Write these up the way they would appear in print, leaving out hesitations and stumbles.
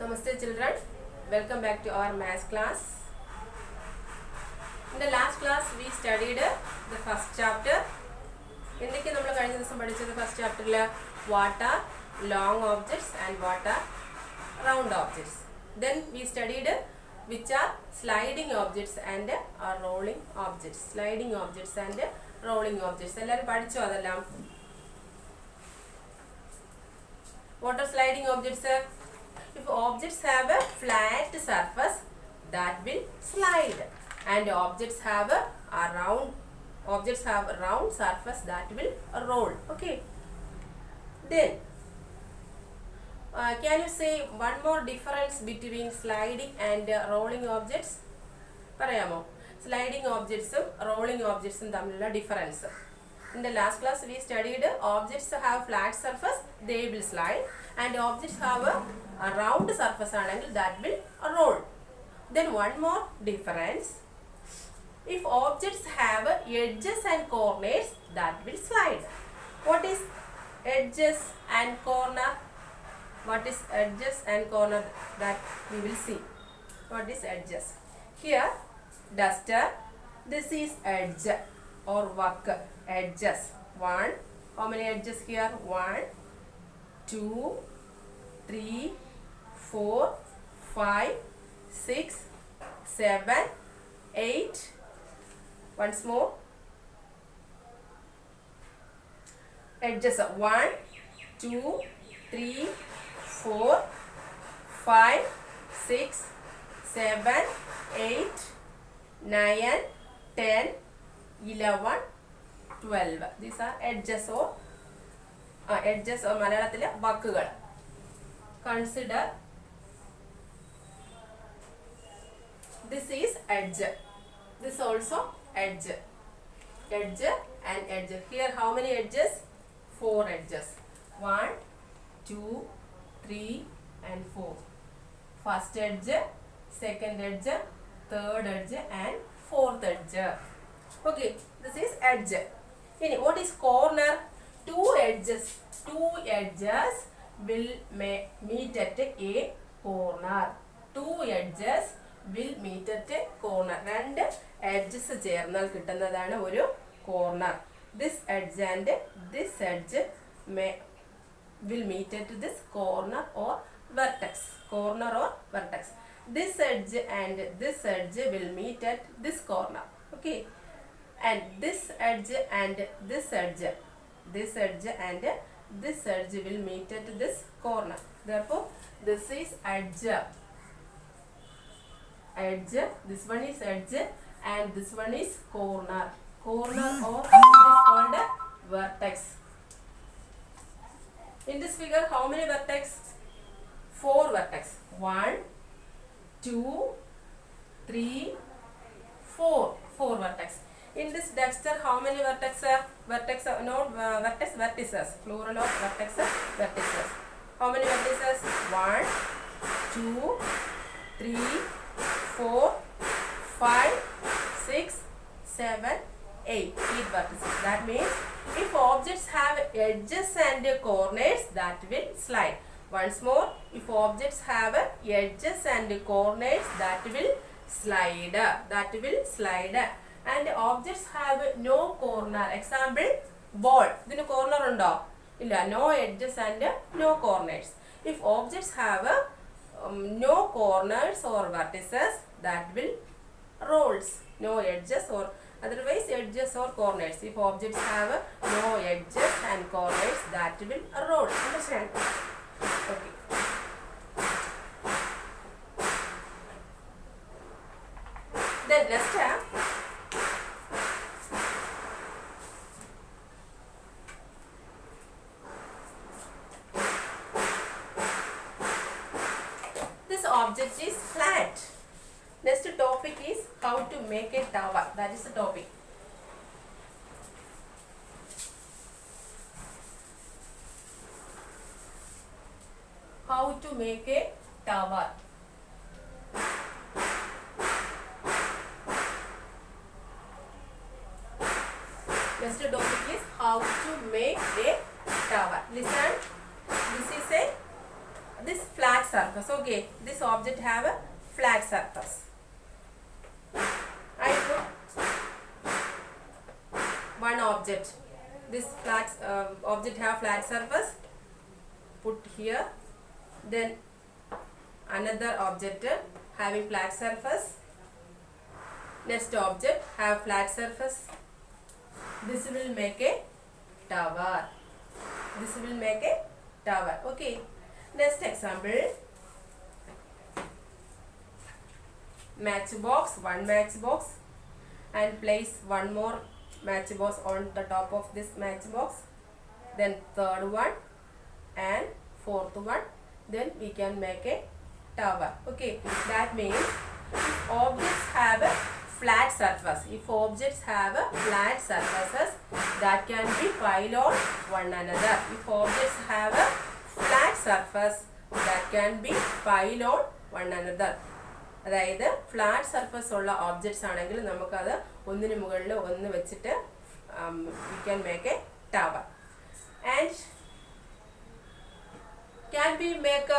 Namaste children, welcome back to our math class. In the last class we studied the first chapter. എന്തൊക്കെ നമ്മൾ കഴിഞ്ഞ ദിവസം പഠിച്ചത് first ചാപ്റ്ററിൽ what are long objects and what are round objects. Then we studied which are sliding objects and rolling objects. Sliding objects and rolling objects. എല്ലാവരും പഠിച്ചോ അതെല്ലാം? What are sliding objects? If objects have a flat surface, that will slide, and objects have a round surface, that will roll. Okay. Then, can you say one more difference between sliding and rolling objects? പറയാമോ? Sliding objects rolling objects തമ്മിലുള്ള difference. In the last class we studied objects have flat surface, they will slide, and objects have a round surface angle, that will roll. Then one more difference, if objects have edges and corners, that will slide. What is edges and corner? What is edges and corner? That we will see. What is edges? Here duster, this is edge or work. Edges. One. How many edges here? 1, 2, 3, 4, 5, 6, 7, 8. Once more. Edges. 1, 2, 3, 4, 5, 6, 7, 8, 9, 10, 11, 12. These are edges or മലയാളത്തിലെ വാക്കുകൾ. Consider this is edge. This also edge. Edge and edge. Here how many edges? 4 edges. 1, 2, 3 and 4. First edge, second edge, third edge and fourth edge. Okay, this is edge. What is corner? Two edges will meet at a corner. Two edges will meet at a corner. രണ്ട് edges ചേർന്നാൽ കിട്ടുന്നതാണ് ഒരു corner. This edge and this edge will meet at this corner or vertex. Corner or vertex. This edge and this edge will meet at this corner. Okay. And this edge and this edge and this edge will meet at this corner. Therefore, this is edge. This one is edge and this one is corner. Corner or it is called a vertex. In this figure, how many vertex? 4 vertex. 1, 2, 3, 4. 4 vertex. In this duster, how many vertices? Vertices. Plural of vertices. Vertices. How many vertices? 1, 2, 3, 4, 5, 6, 7, 8. 8 vertices. That means if objects have edges and corners, that will slide. Once more, if objects have edges and corners, that will slide. That will slide. And objects have no corner. Example, ball. This corner undo? Illa. No edges and no corners. If objects have no corners or vertices, that will rolls. No edges or otherwise edges or corners. If objects have no edges and corners, that will roll. Understand? Okay. Then next object is flat. Next topic is how to make a tower. That is the topic. How to make a tower. Next topic is how to make a tower. Listen, this is a this flat surface. Okay, this object have a flat surface. I put one object. This flat object have flat surface. Put here. Then another object having flat surface. Next object have flat surface. This will make a tower. This will make a tower. Okay. Next example. Matchbox. One matchbox. And place one more matchbox on the top of this matchbox. Then third one and fourth one. Then we can make a tower. Okay. That means if objects have a flat surface. If objects have a flat surfaces, that can be piled on one another. If objects have a flat surface, that can be piled on one another. അതായത് flat surface ഉള്ള objects ആണെങ്കിൽ നമുക്കത് ഒന്നിന് മുകളിൽ ഒന്ന് വെച്ചിട്ട് we can make a tower. And can we make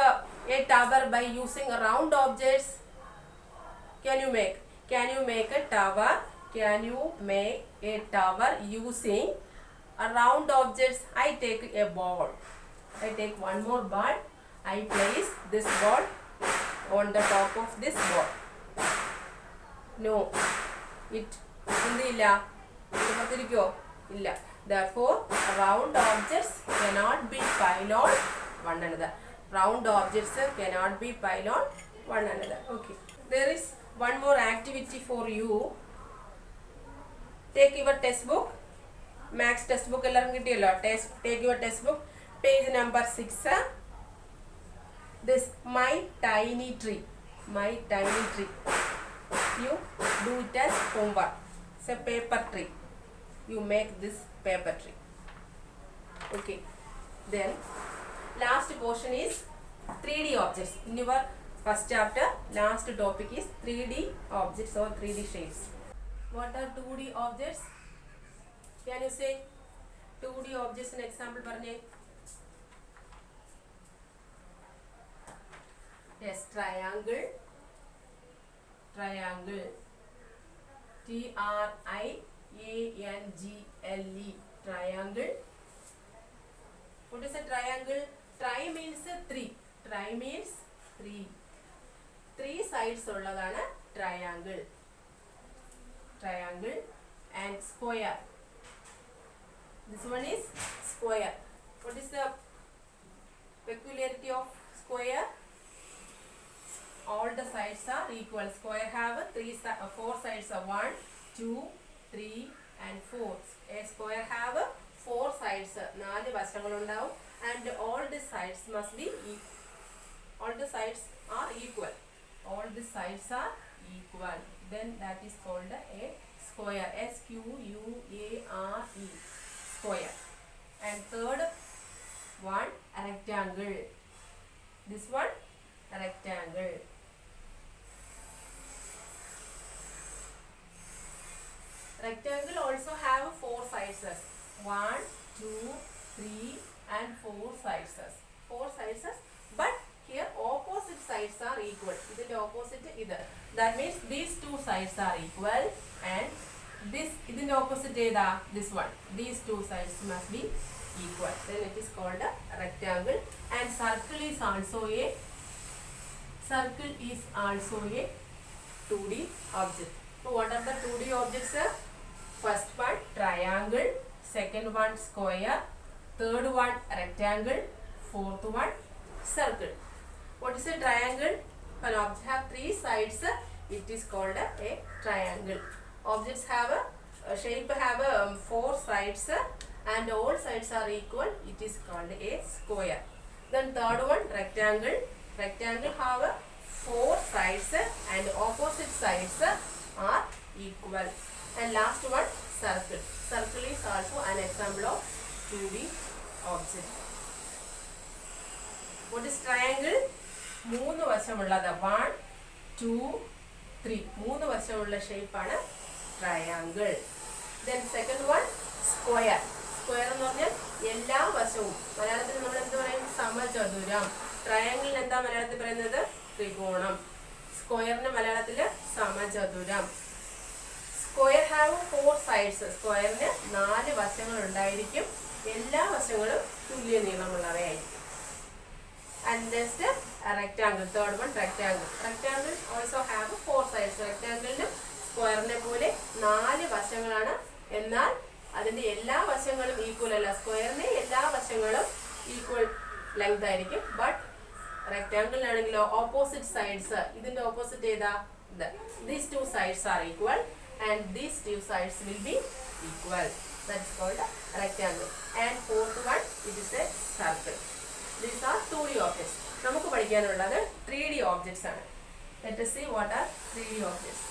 a tower by using round objects? Can you make a tower? Can you make a tower using round objects? I take a ball. I take one more ball. I place this ball on the top of this ball. No, it ഇല്ല. Therefore, round objects cannot be piled on one another. Round objects cannot be piled on one another. Okay. There is one more activity for you. Take your textbook. Max textbook എല്ലാവർക്കും കിട്ടിയല്ലോ. Take your textbook. Page number 6. This my tiny tree. My tiny tree. You do it as homework. It's a paper tree. You make this paper tree. Okay. Then last portion is 3D objects. In your first chapter, last topic is 3D objects or 3D shapes. What are 2D objects? Can you say 2D objects in example parne? Yes, triangle. Triangle. Triangle. Triangle. What is a triangle? Tri means 3. Tri means 3. 3 sides ulladana triangle. Triangle and square. This one is square. What is the peculiarity of square? All the sides are equal. Square have 4 sides. 1, 2, 3 and 4. A square have 4 sides. 4 വശങ്ങളുണ്ടാവും. And all the sides must be all the sides are equal. All the sides are equal. Then that is called a square. S-Q-U-A-R-E. Square. And third one, a rectangle. This one, a rectangle. Rectangle also have 4 sides. 1, 2, 3 and 4 sides. 4 sides. But here opposite sides are equal. This is opposite either. That means these 2 sides are equal and this is the opposite this one. These 2 sides must be equal. Then it is called a rectangle. And circle is also a 2D object. So what are the 2D objects? First one triangle, second one square, third one rectangle, fourth one circle. What is a triangle? An object have 3 sides. It is called a triangle. Objects have a shape have 4 sides and all sides are equal. It is called a square. Then third one rectangle. Rectangle have 4 sides and opposite sides are equal. And last one circle. Circle is also an example of 2D object. What is triangle? 3 വശമുള്ളത് 1, 2, 3. 3 വശമുള്ള ഷേപ്പാണ് triangle. Then second one square. Square എന്ന് പറഞ്ഞാൽ എല്ലാ വശവും മലയാളത്തിൽ നമ്മൾ എന്ത് പറയും സമചതുരം. ട്രയാങ്കിളിന് എന്താ മലയാളത്തിൽ പറയുന്നത്? ത്രികോണം. സ്ക്വയറിന് മലയാളത്തിൽ സമചതുരം. Square have 4 sides. സ്ക്വയറിന് 4 വശങ്ങൾ ഉണ്ടായിരിക്കും. എല്ലാ വശങ്ങളും തുല്യ നീളമുള്ളവയായിരിക്കും. And next a rectangle. Third one, rectangle. Rectangle also have 4 sides. Rectangle സ്ക്വയറിനെ പോലെ 4 വശങ്ങളാണ്. എന്നാൽ അതിന്റെ എല്ലാ വശങ്ങളും ഈക്വൽ അല്ല. സ്ക്വയറിന്റെ എല്ലാ വശങ്ങളും ഈക്വൽ ലെങ്ത് ആയിരിക്കും. ബട്ട് റെക്ടാങ്കിളിനാണെങ്കിലോ ഓപ്പോസിറ്റ് സൈഡ്സ്. ഇതിന്റെ ഓപ്പോസിറ്റ് ഏതാ? These 2 sides are equal and these 2 sides will be equal. That's called a rectangle. And fourth one, it is a circle. These are 2D objects. നമുക്ക് പഠിക്കാനുള്ളത് 3D objects ആണ്. Let us see what are 3D objects.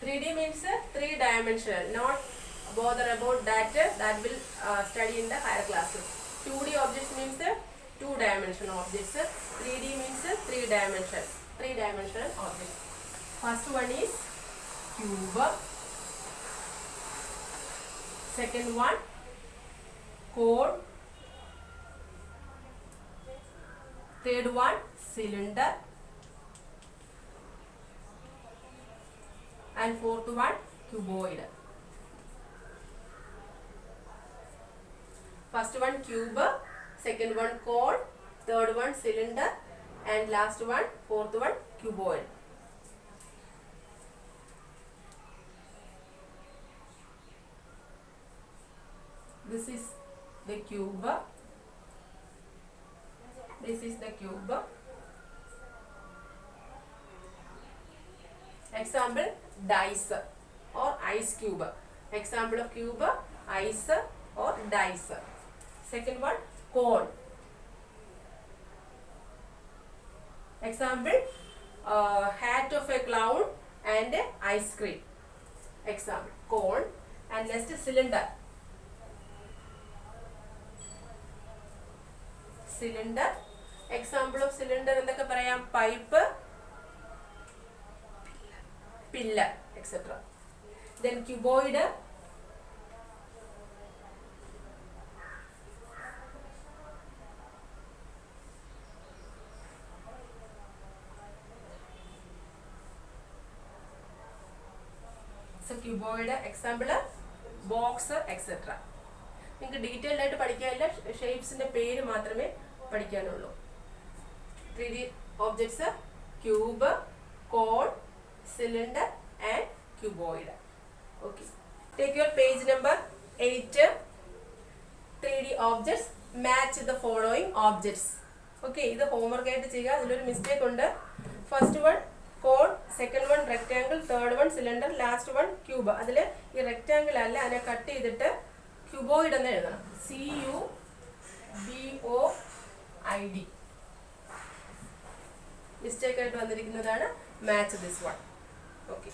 3D means 3-dimensional. Not bother about that. That will study in the higher classes. 2D objects means 2-dimensional objects. 3D means 3-dimensional objects. First one is cube. Second one cone. Third one cylinder. And fourth one cuboid. First one cube, second one cone, third one cylinder, and last one, fourth one cuboid. This is the cube. This is the cube. Example, dice or ice cube. Example of cube, ice or dice. Second one, cone. Example, hat of a clown and ice cream. Example, cone. And next cylinder. Cylinder. Example of cylinder endokka parayam? Pipe, pillar, etc. Then cuboid. So cuboid example box, etc. നിങ്ങൾക്ക് detailed ആയിട്ട് പഠിക്കാനില്ല, ഷേപ്സിന്റെ പേര് മാത്രമേ പഠിക്കാനുള്ളൂ. 3D objects, cube, cone, cylinder and cuboid. Okay, take your page number 8. 3D objects, match the following objects. Okay, ഇത് homework ആയിട്ട് ചെയ്യുക. അതിലൊരു mistake ഉണ്ട്. First one cone, second one rectangle, third one cylinder, last one cube. അതിൽ ഈ rectangle അല്ല, അതിനെ cut ചെയ്തിട്ട് ക്യൂബോയിഡ് എന്ന് എഴുതണം. CUBOID. മിസ്റ്റേക്ക് ആയിട്ട് വന്നിരിക്കുന്നതാണ്. Match this one. Okay.